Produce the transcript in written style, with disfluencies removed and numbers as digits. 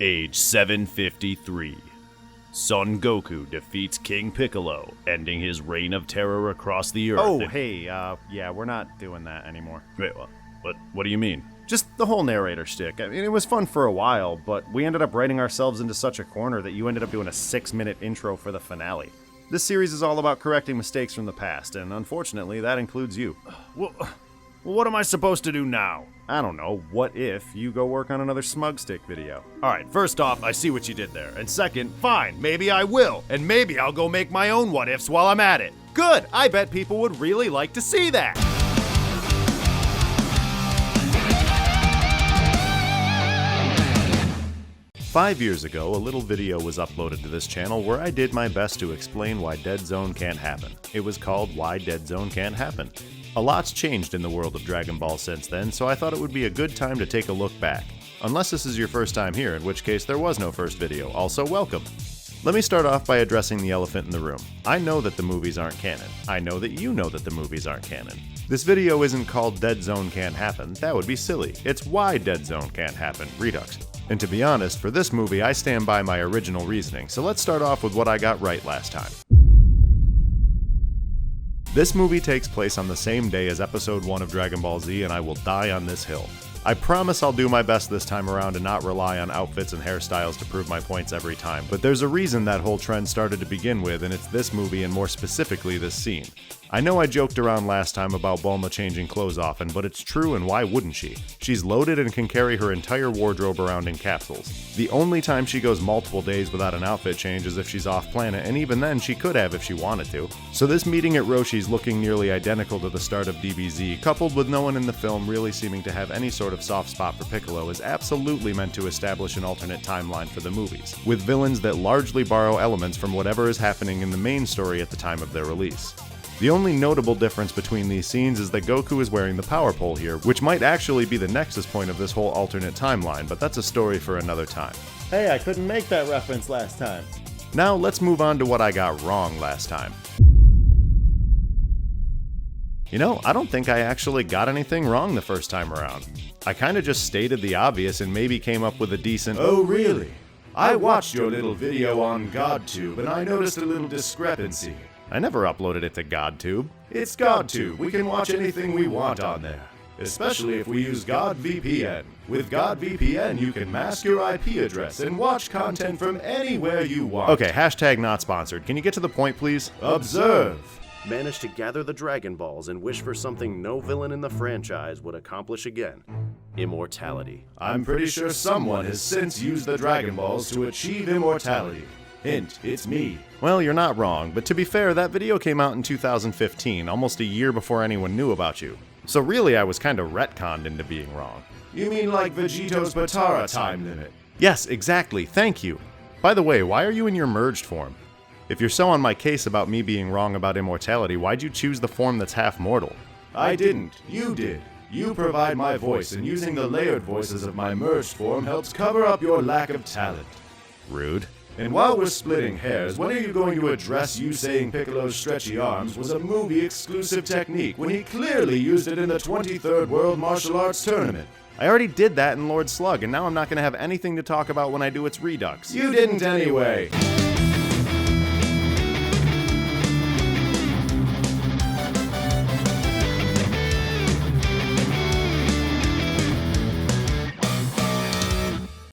Age 753. Son Goku defeats King Piccolo, ending his reign of terror across the Earth. Oh, hey, yeah, we're not doing that anymore. Wait, what do you mean? Just the whole narrator shtick. I mean, it was fun for a while, but we ended up writing ourselves into such a corner that you ended up doing a 6-minute intro for the finale. This series is all about correcting mistakes from the past, and unfortunately, that includes you. Well, what am I supposed to do now? I don't know, what if you go work on another Smug Stick video? Alright, first off, I see what you did there. And second, fine, maybe I will. And maybe I'll go make my own what-ifs while I'm at it. Good! I bet people would really like to see that! Five years ago, a little video was uploaded to this channel where I did my best to explain why Dead Zone can't happen. It was called Why Dead Zone Can't Happen. A lot's changed in the world of Dragon Ball since then, so I thought it would be a good time to take a look back. Unless this is your first time here, in which case there was no first video, also welcome. Let me start off by addressing the elephant in the room. I know that the movies aren't canon. I know that you know that the movies aren't canon. This video isn't called Dead Zone Can't Happen, that would be silly. It's Why Dead Zone Can't Happen, Redux. And to be honest, for this movie I stand by my original reasoning, so let's start off with what I got right last time. This movie takes place on the same day as Episode 1 of Dragon Ball Z, and I will die on this hill. I promise I'll do my best this time around and not rely on outfits and hairstyles to prove my points every time, but there's a reason that whole trend started to begin with, and it's this movie and more specifically this scene. I know I joked around last time about Bulma changing clothes often, but it's true, and why wouldn't she? She's loaded and can carry her entire wardrobe around in capsules. The only time she goes multiple days without an outfit change is if she's off planet, and even then she could have if she wanted to. So this meeting at Roshi's looking nearly identical to the start of DBZ, coupled with no one in the film really seeming to have any sort of soft spot for Piccolo, is absolutely meant to establish an alternate timeline for the movies, with villains that largely borrow elements from whatever is happening in the main story at the time of their release. The only notable difference between these scenes is that Goku is wearing the power pole here, which might actually be the nexus point of this whole alternate timeline, but that's a story for another time. Hey, I couldn't make that reference last time. Now let's move on to what I got wrong last time. You know, I don't think I actually got anything wrong the first time around. I kinda just stated the obvious and maybe came up with a decent "Oh really? I watched your little video on GodTube and I noticed a little discrepancy." I never uploaded it to GodTube. It's GodTube. We can watch anything we want on there. Especially if we use GodVPN. With GodVPN, you can mask your IP address and watch content from anywhere you want. Okay, hashtag not sponsored. Can you get to the point, please? Observe. Managed to gather the Dragon Balls and wish for something no villain in the franchise would accomplish again. Immortality. I'm pretty sure someone has since used the Dragon Balls to achieve immortality. Hint, it's me. Well, you're not wrong, but to be fair, that video came out in 2015, almost a year before anyone knew about you. So really, I was kinda retconned into being wrong. You mean like Vegito's Batara time limit? Yes, exactly, thank you. By the way, why are you in your merged form? If you're so on my case about me being wrong about immortality, why'd you choose the form that's half mortal? I didn't, you did. You provide my voice, and using the layered voices of my merged form helps cover up your lack of talent. Rude. And while we're splitting hairs, when are you going to address you saying Piccolo's stretchy arms was a movie-exclusive technique when he clearly used it in the 23rd World Martial Arts Tournament? I already did that in Lord Slug, and now I'm not gonna have anything to talk about when I do its Redux. You didn't anyway.